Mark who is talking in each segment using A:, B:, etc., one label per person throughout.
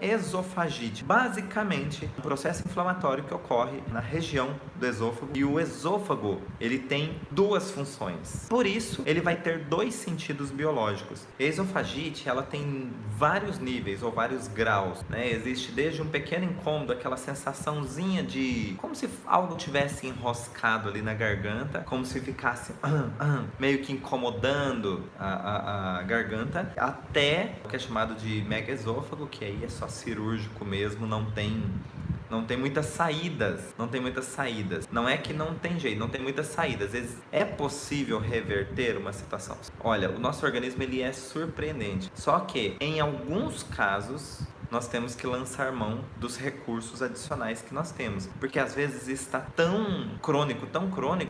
A: esofagite. Basicamente, um processo inflamatório que ocorre na região do esôfago. E o esôfago, ele tem duas funções. Por isso, ele vai ter dois sentidos biológicos. A esofagite, ela tem vários níveis ou vários graus, né? Existe desde um pequeno incômodo, aquela sensaçãozinha de como se algo tivesse enroscado ali na garganta, como se ficasse meio que incomodando a garganta, até o que é chamado de megaesôfago, que aí é só cirúrgico mesmo, não tem muitas saídas, não é que não tem jeito, não tem muitas saídas. É possível reverter uma situação. Olha, o nosso organismo, ele é surpreendente, só que em alguns casos nós temos que lançar mão dos recursos adicionais que nós temos, porque às vezes está tão crônico,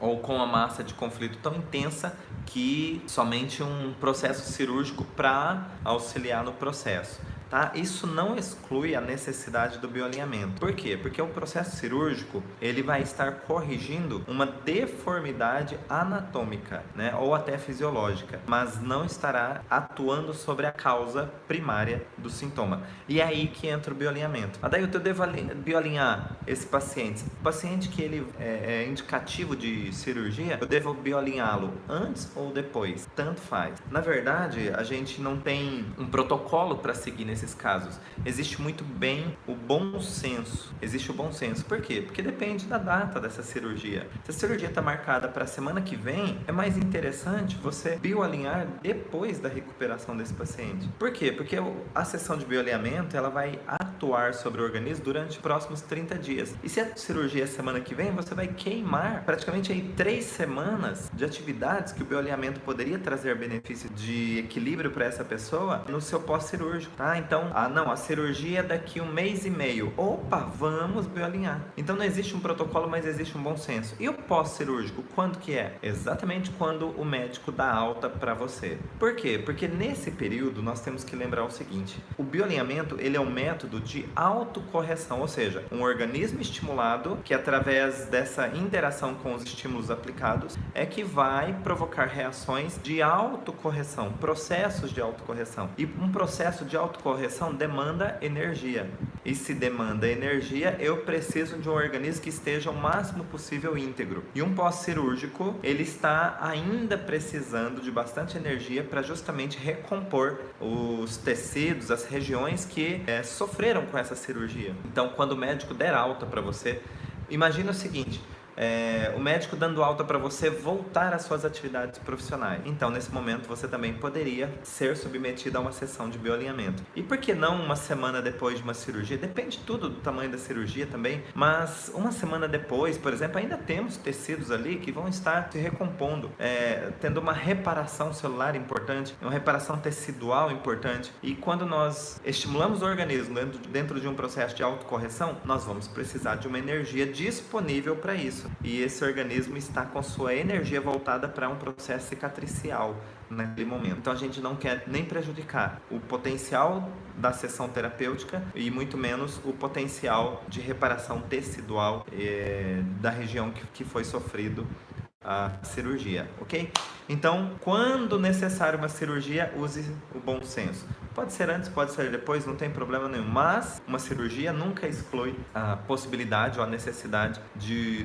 A: ou com a massa de conflito tão intensa, que somente um processo cirúrgico para auxiliar no processo. Tá? Isso não exclui a necessidade do bioalinhamento. Por quê? Porque o processo cirúrgico, ele vai estar corrigindo uma deformidade anatômica, né? Ou até fisiológica, mas não estará atuando sobre a causa primária do sintoma. E é aí que entra o bioalinhamento. Daí eu devo bioalinhar esse paciente. O paciente que ele é indicativo de cirurgia, eu devo bioalinhá-lo antes ou depois? Tanto faz. Na verdade, a gente não tem um protocolo para seguir nesses casos. Existe muito bem o bom senso. Por quê? Porque depende da data dessa cirurgia. Se a cirurgia está marcada para a semana que vem, é mais interessante você bioalinhar depois da recuperação desse paciente. Por quê? Porque a sessão de bioalinhamento, ela vai atuar sobre o organismo durante os próximos 30 dias. E se a cirurgia é semana que vem, você vai queimar praticamente aí 3 semanas de atividades que o bioalinhamento poderia trazer benefício de equilíbrio para essa pessoa no seu pós-cirúrgico, tá? Então, a cirurgia é daqui 1 mês e meio. Opa, vamos bioalinhar. Então não existe um protocolo, mas existe um bom senso. E o pós-cirúrgico, quando que é? Exatamente quando o médico dá alta para você. Por quê? Porque nesse período nós temos que lembrar o seguinte: o bioalinhamento, ele é um método de autocorreção, ou seja, um organismo estimulado que, através dessa interação com os estímulos aplicados, é que vai provocar reações de autocorreção, processos de autocorreção. E um processo de autocorreção demanda energia. E se demanda energia, eu preciso de um organismo que esteja o máximo possível íntegro. E um pós-cirúrgico, ele está ainda precisando de bastante energia para justamente recompor os tecidos, as regiões que sofreram com essa cirurgia. Então, quando o médico der alta para você, imagina o seguinte: o médico dando alta para você voltar às suas atividades profissionais. Então, nesse momento, você também poderia ser submetido a uma sessão de bioalinhamento. E por que não uma semana depois de uma cirurgia? Depende tudo do tamanho da cirurgia também, mas uma semana depois, por exemplo, ainda temos tecidos ali que vão estar se recompondo, tendo uma reparação celular importante, uma reparação tecidual importante. E quando nós estimulamos o organismo dentro de um processo de autocorreção, nós vamos precisar de uma energia disponível para isso. E esse organismo está com sua energia voltada para um processo cicatricial naquele momento. Então a gente não quer nem prejudicar o potencial da sessão terapêutica e muito menos o potencial de reparação tecidual da região que foi sofrido a cirurgia, ok? Então, quando necessário uma cirurgia, use o bom senso. Pode ser antes, pode ser depois, não tem problema nenhum, mas uma cirurgia nunca exclui a possibilidade ou a necessidade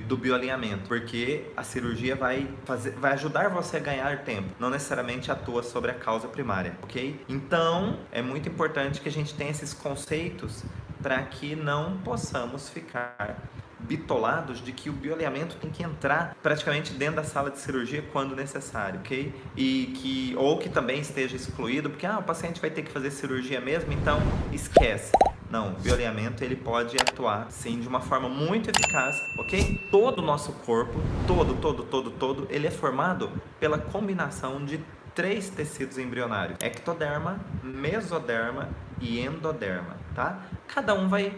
A: do bioalinhamento, porque a cirurgia vai ajudar você a ganhar tempo, não necessariamente atua sobre a causa primária, ok? Então, é muito importante que a gente tenha esses conceitos para que não possamos ficar bitolados de que o bioalinhamento tem que entrar praticamente dentro da sala de cirurgia quando necessário, ok? Ou que também esteja excluído, porque o paciente vai ter que fazer cirurgia mesmo, então esquece. Não, o bioalinhamento, ele pode atuar sim de uma forma muito eficaz, ok? Todo o nosso corpo, todo, ele é formado pela combinação de 3 tecidos embrionários: ectoderma, mesoderma e endoderma, tá? Cada um vai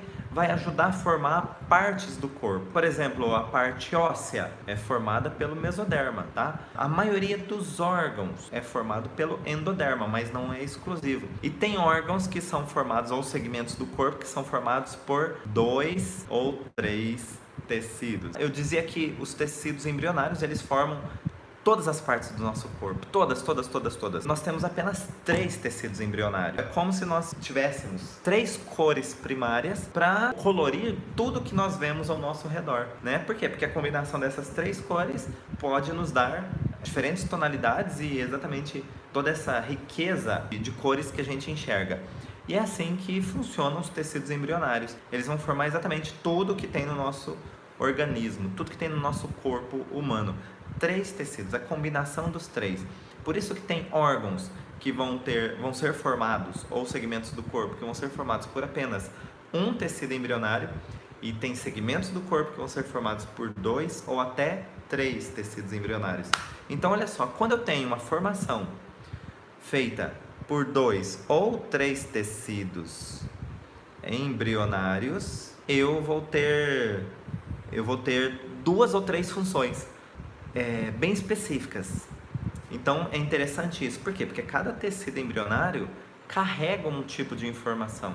A: ajudar a formar partes do corpo. Por exemplo, a parte óssea é formada pelo mesoderma, tá? A maioria dos órgãos é formado pelo endoderma, mas não é exclusivo. E tem órgãos que são formados, ou segmentos do corpo, que são formados por 2 ou 3 tecidos. Eu dizia que os tecidos embrionários, eles formam todas as partes do nosso corpo, todas. Nós temos apenas 3 tecidos embrionários. É como se nós tivéssemos 3 cores primárias para colorir tudo que nós vemos ao nosso redor, né? Por quê? Porque a combinação dessas 3 cores pode nos dar diferentes tonalidades e exatamente toda essa riqueza de cores que a gente enxerga. E é assim que funcionam os tecidos embrionários. Eles vão formar exatamente tudo que tem no nosso organismo, tudo que tem no nosso corpo humano. 3 tecidos, a combinação dos 3. Por isso que tem órgãos que vão ser formados, ou segmentos do corpo que vão ser formados por apenas um tecido embrionário, e tem segmentos do corpo que vão ser formados por 2 ou até 3 tecidos embrionários. Então olha só, quando eu tenho uma formação feita por 2 ou 3 tecidos embrionários, eu vou ter 2 ou 3 funções bem específicas. Então é interessante isso. Por quê? Porque cada tecido embrionário carrega um tipo de informação.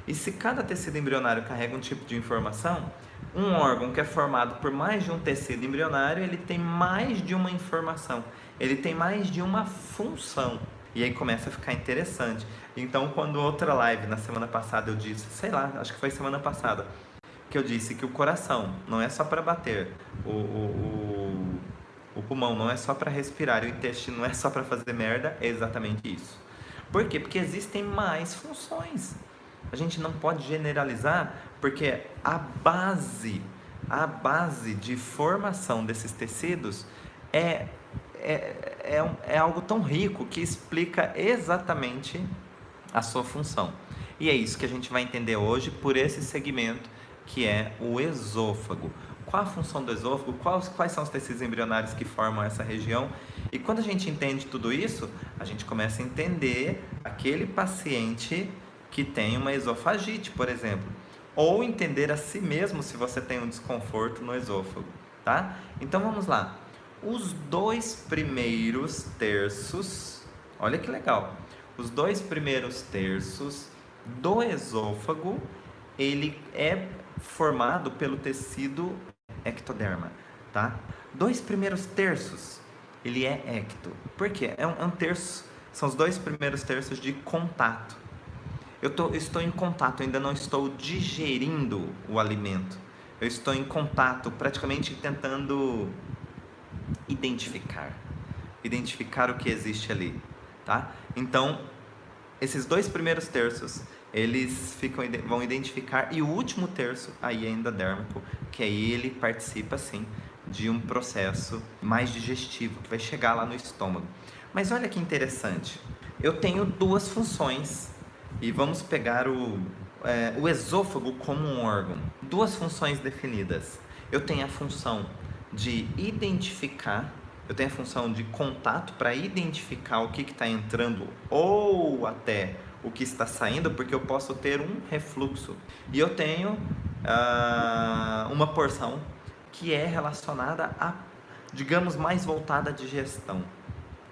A: E se cada tecido embrionário carrega um tipo de informação, um órgão que é formado por mais de um tecido embrionário, ele tem mais de uma informação, ele tem mais de uma função. E aí começa a ficar interessante. Então, quando outra live na semana passada eu disse, sei lá, acho que foi semana passada, que eu disse que o coração não é só para bater, o pulmão não é só para respirar, o intestino não é só para fazer merda, é exatamente isso. Por quê? Porque existem mais funções. A gente não pode generalizar, porque a base de formação desses tecidos é algo tão rico que explica exatamente a sua função. E é isso que a gente vai entender hoje por esse segmento que é o esôfago. Qual a função do esôfago? Quais são os tecidos embrionários que formam essa região? E quando a gente entende tudo isso, a gente começa a entender aquele paciente que tem uma esofagite, por exemplo, ou entender a si mesmo se você tem um desconforto no esôfago, tá? Então vamos lá. Os 2 primeiros terços, olha que legal, os 2 primeiros terços do esôfago, ele é formado pelo tecido ectoderma, tá? 2 primeiros terços, ele é ecto. Por quê? É um terço, são os 2 primeiros terços de contato. Eu estou em contato, ainda não estou digerindo o alimento. Eu estou em contato, praticamente tentando identificar o que existe ali, tá? Então, esses 2 primeiros terços, eles vão identificar, e o último terço aí é endodérmico, que aí ele participa sim de um processo mais digestivo, que vai chegar lá no estômago. Mas olha que interessante, eu tenho 2 funções, e vamos pegar o esôfago como um órgão. 2 funções definidas. Eu tenho a função de identificar, eu tenho a função de contato para identificar o que está entrando ou até o que está saindo, porque eu posso ter um refluxo. E eu tenho uma porção que é relacionada a, digamos, mais voltada à digestão.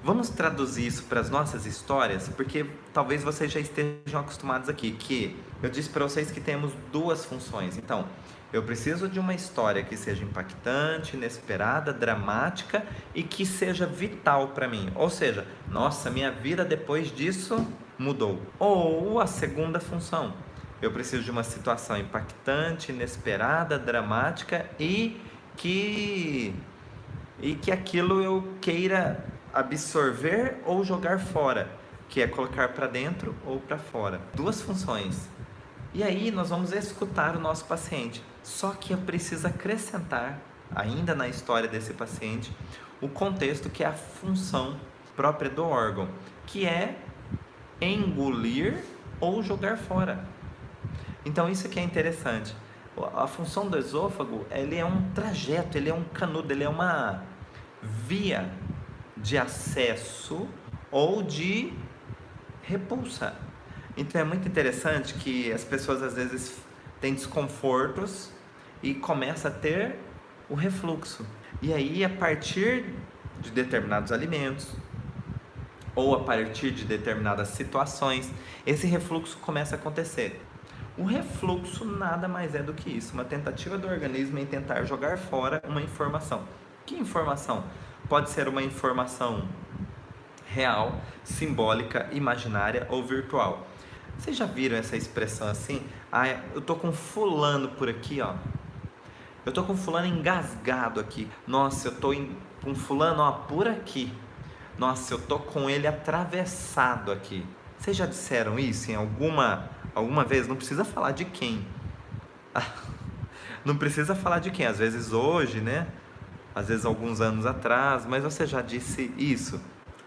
A: Vamos traduzir isso para as nossas histórias, porque talvez vocês já estejam acostumados aqui, que eu disse para vocês que temos 2 funções. Então, eu preciso de uma história que seja impactante, inesperada, dramática e que seja vital para mim. Ou seja, nossa, minha vida depois disso mudou. Ou a segunda função, eu preciso de uma situação impactante, inesperada, dramática e que aquilo eu queira absorver ou jogar fora, que é colocar para dentro ou para fora. 2 funções. E aí nós vamos escutar o nosso paciente. Só que eu preciso acrescentar, ainda na história desse paciente, o contexto que é a função própria do órgão, que é engolir ou jogar fora. Então isso que é interessante. A função do esôfago, ele é um trajeto, ele é um canudo, ele é uma via de acesso ou de repulsa. Então é muito interessante que as pessoas às vezes têm desconfortos e começa a ter o refluxo. E aí, a partir de determinados alimentos ou a partir de determinadas situações, esse refluxo começa a acontecer. O refluxo nada mais é do que isso, uma tentativa do organismo em tentar jogar fora uma informação. Que informação? pode ser uma informação real, simbólica, imaginária ou virtual. Vocês já viram essa expressão assim? Ah, eu tô com fulano por aqui, ó. Eu tô com fulano engasgado aqui. Nossa, eu tô com fulano, ó, por aqui. Nossa, eu tô com ele atravessado aqui. Vocês já disseram isso em alguma vez? Não precisa falar de quem. Não precisa falar de quem. Às vezes hoje, né? Às vezes alguns anos atrás. Mas você já disse isso?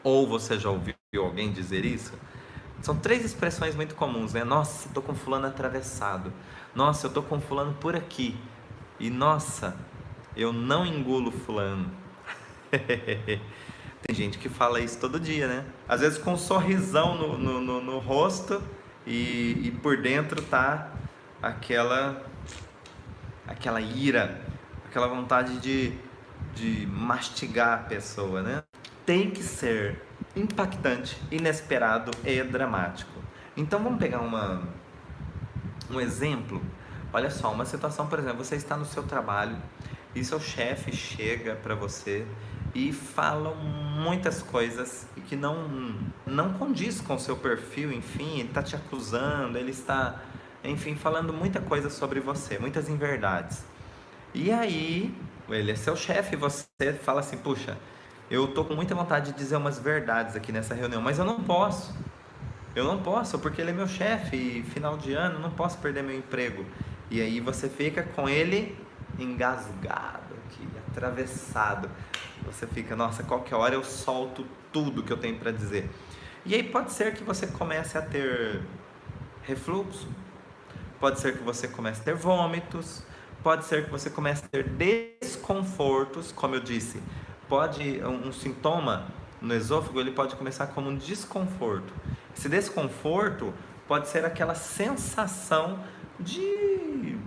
A: Ou você já ouviu alguém dizer isso? São 3 expressões muito comuns, né? Nossa, eu tô com fulano atravessado. Nossa, eu tô com fulano por aqui. E nossa, eu não engulo fulano. Tem gente que fala isso todo dia, né? Às vezes com um sorrisão no rosto e por dentro tá aquela ira, aquela vontade de mastigar a pessoa, né? Tem que ser impactante, inesperado e dramático. Então vamos pegar um exemplo. Olha só, uma situação, por exemplo, você está no seu trabalho e seu chefe chega para você e fala muitas coisas que não condiz com o seu perfil, enfim, ele está te acusando, ele está, enfim, falando muita coisa sobre você, muitas inverdades. E aí, ele é seu chefe e você fala assim, puxa, eu tô com muita vontade de dizer umas verdades aqui nessa reunião, mas eu não posso. Eu não posso, porque ele é meu chefe e final de ano, eu não posso perder meu emprego. E aí você fica com ele engasgado aqui, atravessado. Você fica, nossa, qualquer hora eu solto tudo que eu tenho para dizer. E aí pode ser que você comece a ter refluxo, pode ser que você comece a ter vômitos, pode ser que você comece a ter desconfortos, como eu disse. Um sintoma no esôfago, ele pode começar como um desconforto. Esse desconforto pode ser aquela sensação de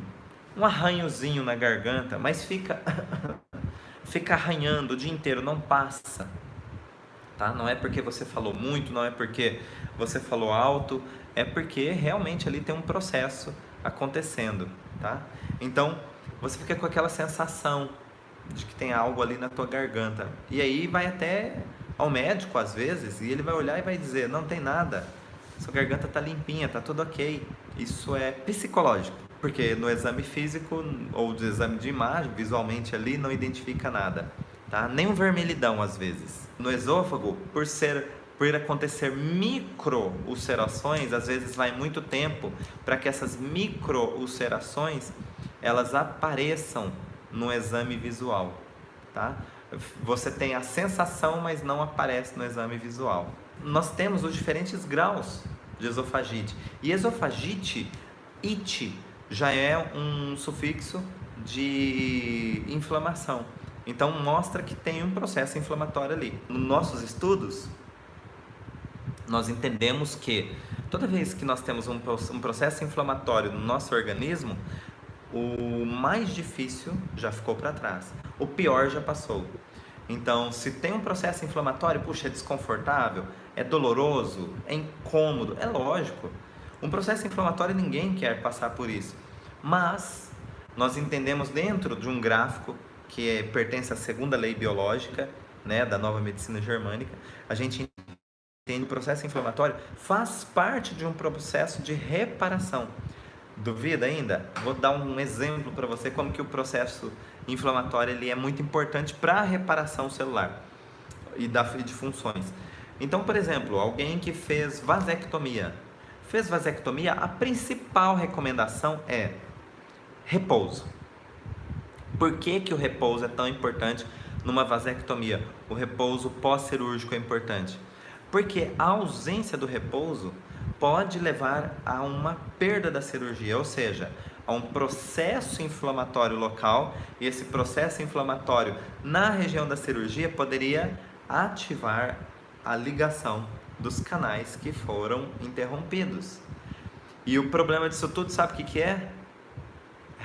A: um arranhozinho na garganta, mas fica arranhando o dia inteiro, não passa, tá? Não é porque você falou muito, não é porque você falou alto, é porque realmente ali tem um processo acontecendo, tá? Então, você fica com aquela sensação de que tem algo ali na tua garganta, e aí vai até ao médico às vezes, e ele vai olhar e vai dizer, não tem nada, sua garganta tá limpinha, tá tudo ok. Isso é psicológico, porque no exame físico ou do exame de imagem, visualmente ali, não identifica nada, tá? Nem um vermelhidão às vezes. No esôfago, por acontecer micro-ulcerações, às vezes vai muito tempo para que essas micro-ulcerações elas apareçam no exame visual, tá? Você tem a sensação, mas não aparece no exame visual. Nós temos os diferentes graus de esofagite. E esofagite, ite, já é um sufixo de inflamação. Então mostra que tem um processo inflamatório ali. Nos nossos estudos, nós entendemos que toda vez que nós temos um processo inflamatório no nosso organismo, o mais difícil já ficou para trás, o pior já passou. Então, se tem um processo inflamatório, puxa, é desconfortável, é doloroso, é incômodo, é lógico. Um processo inflamatório ninguém quer passar por isso. Mas nós entendemos dentro de um gráfico que pertence à segunda lei biológica, né, da nova medicina germânica, a gente entende que o processo inflamatório faz parte de um processo de reparação. Duvida ainda? Vou dar um exemplo para você como que o processo inflamatório ele é muito importante para a reparação celular e de funções. Então, por exemplo, alguém que fez vasectomia, a principal recomendação é repouso. Por que que o repouso é tão importante numa vasectomia? O repouso pós-cirúrgico é importante. Porque a ausência do repouso pode levar a uma perda da cirurgia, ou seja, a um processo inflamatório local, e esse processo inflamatório na região da cirurgia poderia ativar a ligação dos canais que foram interrompidos. E o problema disso tudo, sabe o que é?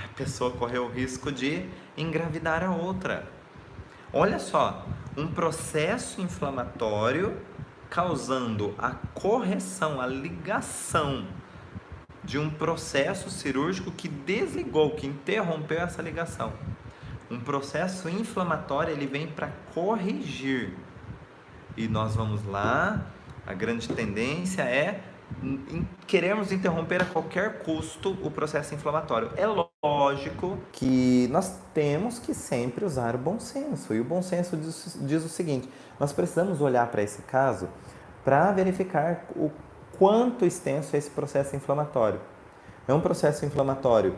A: A pessoa correu o risco de engravidar a outra. Olha só, um processo inflamatório causando a correção, a ligação de um processo cirúrgico que desligou, que interrompeu essa ligação. Um processo inflamatório, ele vem para corrigir. E nós vamos lá, a grande tendência é queremos interromper a qualquer custo o processo inflamatório. É lógico que nós temos que sempre usar o bom senso. E o bom senso diz o seguinte: nós precisamos olhar para esse caso para verificar o quanto extenso é esse processo inflamatório. É um processo inflamatório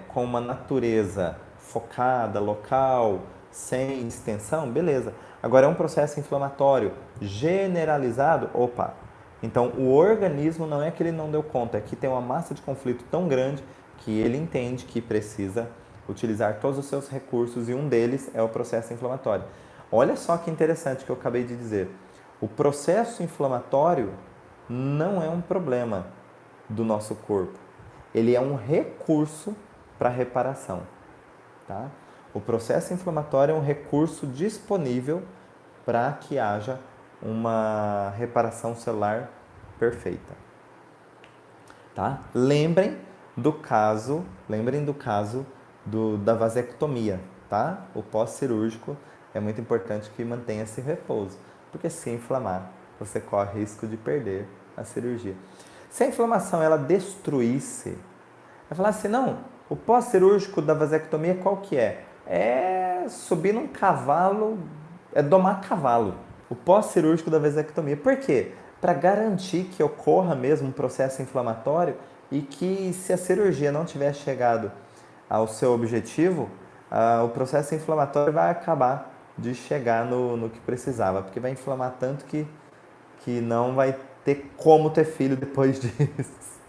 A: com uma natureza focada, local, sem extensão, beleza. Agora é um processo inflamatório generalizado, opa. Então o organismo não é que ele não deu conta, é que tem uma massa de conflito tão grande que ele entende que precisa utilizar todos os seus recursos e um deles é o processo inflamatório. Olha só que interessante que eu acabei de dizer. O processo inflamatório não é um problema do nosso corpo. Ele é um recurso para reparação, tá? O processo inflamatório é um recurso disponível para que haja uma reparação celular perfeita, tá? Lembrem do caso da vasectomia, tá? O pós-cirúrgico é muito importante que mantenha esse repouso, porque se inflamar, você corre risco de perder a cirurgia. Se a inflamação ela destruísse, vai falar assim, não, o pós-cirúrgico da vasectomia qual que é? É subir num cavalo, é domar cavalo. O pós-cirúrgico da vasectomia. Por quê? Para garantir que ocorra mesmo um processo inflamatório e que se a cirurgia não tiver chegado ao seu objetivo, o processo inflamatório vai acabar de chegar no que precisava, porque vai inflamar tanto que não vai ter como ter filho depois disso.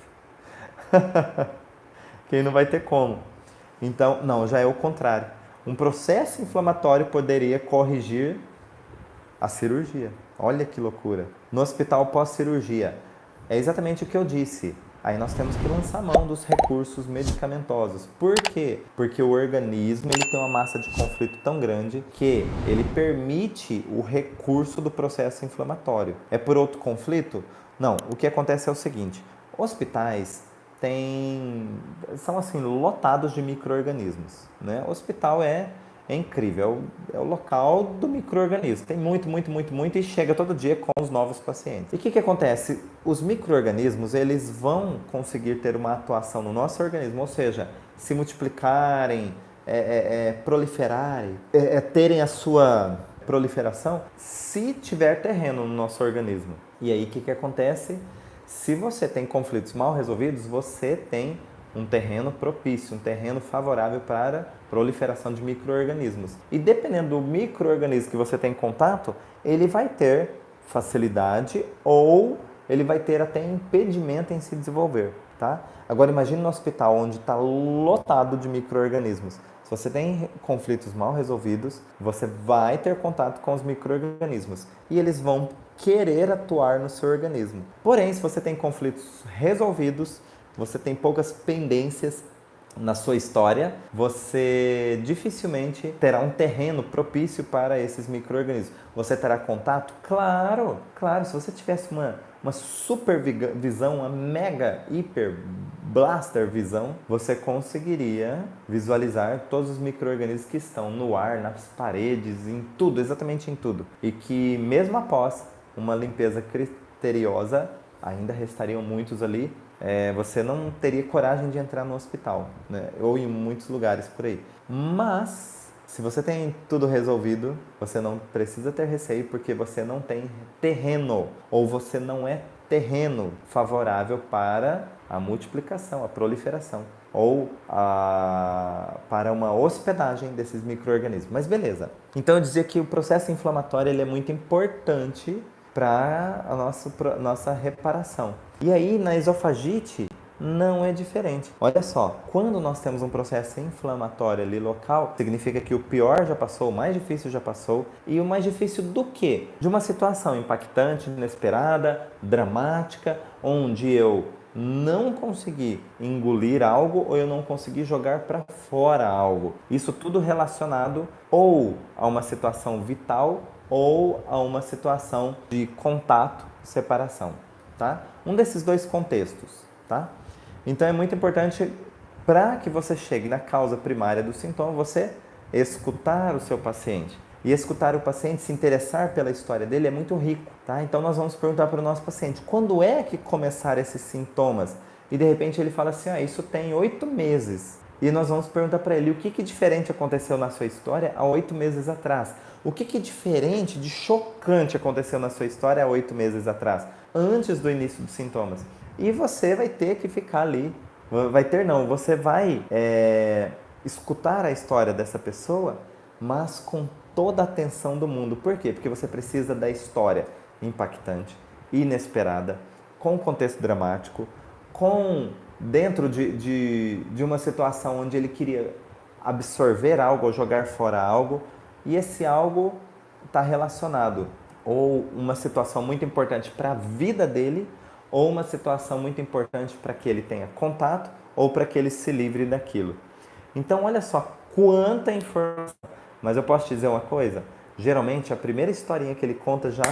A: Que não vai ter como. Então, não, já é o contrário. Um processo inflamatório poderia corrigir a cirurgia. Olha que loucura. No hospital pós-cirurgia, é exatamente o que eu disse. Aí nós temos que lançar mão dos recursos medicamentosos. Por quê? Porque o organismo ele tem uma massa de conflito tão grande que ele permite o recurso do processo inflamatório. É por outro conflito? Não. O que acontece é o seguinte. Hospitais são assim, lotados de micro-organismos, né? O hospital é incrível, é o local do micro-organismo. Tem muito e chega todo dia com os novos pacientes. E o que acontece? Os micro-organismos, eles vão conseguir ter uma atuação no nosso organismo, ou seja, se multiplicarem, proliferarem, terem a sua proliferação, se tiver terreno no nosso organismo. E aí o que acontece? Se você tem conflitos mal resolvidos, você tem um terreno propício, um terreno favorável para proliferação de micro-organismos. E dependendo do micro-organismo que você tem contato, ele vai ter facilidade ou ele vai ter até impedimento em se desenvolver, tá? Agora imagine no hospital onde está lotado de micro-organismos. Se você tem conflitos mal resolvidos, você vai ter contato com os micro-organismos e eles vão querer atuar no seu organismo. Porém, se você tem conflitos resolvidos, você tem poucas pendências na sua história, você dificilmente terá um terreno propício para esses micro-organismos. Você terá contato? Claro, se você tivesse uma super visão, uma mega, hiper, blaster visão, você conseguiria visualizar todos os micro-organismos que estão no ar, nas paredes, em tudo, exatamente em tudo. E que mesmo após uma limpeza criteriosa, ainda restariam muitos ali, você não teria coragem de entrar no hospital, né? Ou em muitos lugares por aí. Mas, se você tem tudo resolvido, você não precisa ter receio porque você não tem terreno, ou você não é terreno favorável para a multiplicação, a proliferação, ou para uma hospedagem desses micro-organismos. Mas beleza. Então eu dizia que o processo inflamatório ele é muito importante para a nossa reparação. E aí, na esofagite, não é diferente. Olha só, quando nós temos um processo inflamatório ali local, significa que o pior já passou, o mais difícil já passou. E o mais difícil do quê? De uma situação impactante, inesperada, dramática, onde eu não consegui engolir algo ou eu não consegui jogar para fora algo. Isso tudo relacionado ou a uma situação vital ou a uma situação de contato, separação, tá? Um desses dois contextos, tá? Então é muito importante para que você chegue na causa primária do sintoma, você escutar o seu paciente. E escutar o paciente, se interessar pela história dele é muito rico, tá? Então nós vamos perguntar para o nosso paciente, quando é que começaram esses sintomas? E de repente ele fala assim, isso tem 8 meses. E nós vamos perguntar para ele, o que diferente aconteceu na sua história há 8 meses atrás? O que diferente, de chocante aconteceu na sua história há 8 meses atrás? Antes do início dos sintomas. E você vai ter que ficar ali. Você vai escutar a história dessa pessoa, mas com toda a atenção do mundo. Por quê? Porque você precisa da história impactante, inesperada, com contexto dramático, dentro de uma situação onde ele queria absorver algo ou jogar fora algo, e esse algo está relacionado ou uma situação muito importante para a vida dele, ou uma situação muito importante para que ele tenha contato ou para que ele se livre daquilo. Então, olha só quanta informação. Mas eu posso te dizer uma coisa? Geralmente, a primeira historinha que ele conta já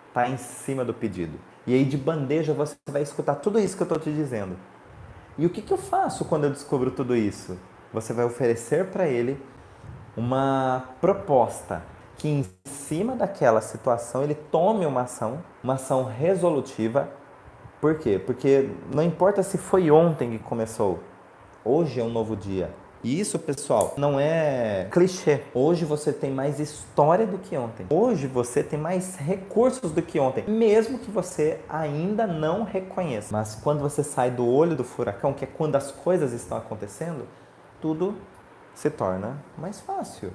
A: está em cima do pedido. E aí, de bandeja, você vai escutar tudo isso que eu estou te dizendo. E o que eu faço quando eu descubro tudo isso? Você vai oferecer para ele uma proposta que, em cima daquela situação, ele tome uma ação resolutiva. Por quê? Porque não importa se foi ontem que começou, hoje é um novo dia. E isso, pessoal, não é clichê. Hoje você tem mais história do que ontem. Hoje você tem mais recursos do que ontem, mesmo que você ainda não reconheça. Mas quando você sai do olho do furacão, que é quando as coisas estão acontecendo, tudo se torna mais fácil.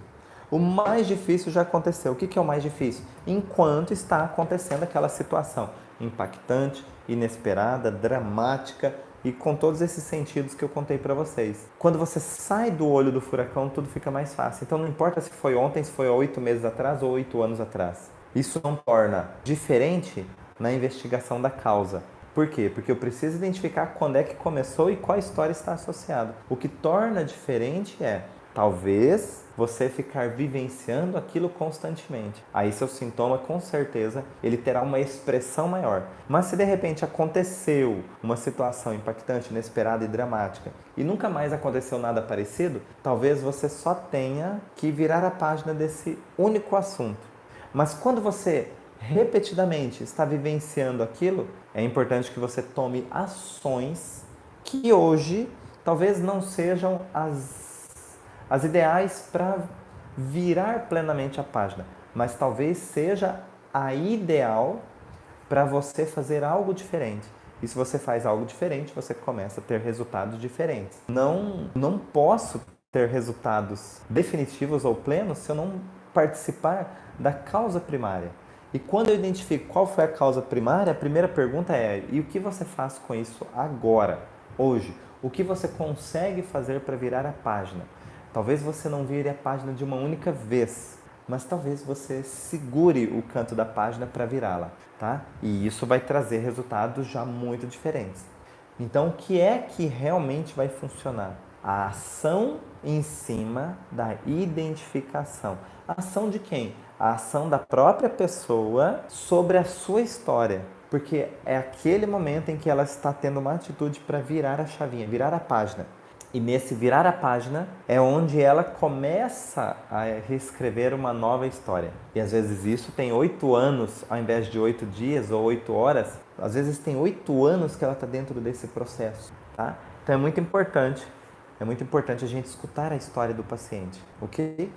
A: O mais difícil já aconteceu. O que é o mais difícil? Enquanto está acontecendo aquela situação impactante, inesperada, dramática e com todos esses sentidos que eu contei para vocês. Quando você sai do olho do furacão, tudo fica mais fácil. Então não importa se foi ontem, se foi há 8 meses atrás ou 8 anos atrás. Isso não torna diferente na investigação da causa. Por quê? Porque eu preciso identificar quando é que começou e qual história está associada. O que torna diferente é, talvez, você ficar vivenciando aquilo constantemente. Aí seu sintoma, com certeza, ele terá uma expressão maior. Mas se de repente aconteceu uma situação impactante, inesperada e dramática e nunca mais aconteceu nada parecido, talvez você só tenha que virar a página desse único assunto. Mas quando você repetidamente está vivenciando aquilo, é importante que você tome ações que hoje talvez não sejam as ideais para virar plenamente a página, mas talvez seja a ideal para você fazer algo diferente. E se você faz algo diferente, você começa a ter resultados diferentes. Não posso ter resultados definitivos ou plenos se eu não participar da causa primária. E quando eu identifico qual foi a causa primária, a primeira pergunta é: e o que você faz com isso agora, hoje? O que você consegue fazer para virar a página? Talvez você não vire a página de uma única vez, mas talvez você segure o canto da página para virá-la, tá? E isso vai trazer resultados já muito diferentes. Então, o que é que realmente vai funcionar? A ação em cima da identificação. A ação de quem? A ação da própria pessoa sobre a sua história. Porque é aquele momento em que ela está tendo uma atitude para virar a chavinha, virar a página. E nesse virar a página é onde ela começa a reescrever uma nova história. E às vezes isso tem 8 anos ao invés de 8 dias ou 8 horas. Às vezes tem 8 anos que ela está dentro desse processo, tá? Então é muito importante a gente escutar a história do paciente, ok?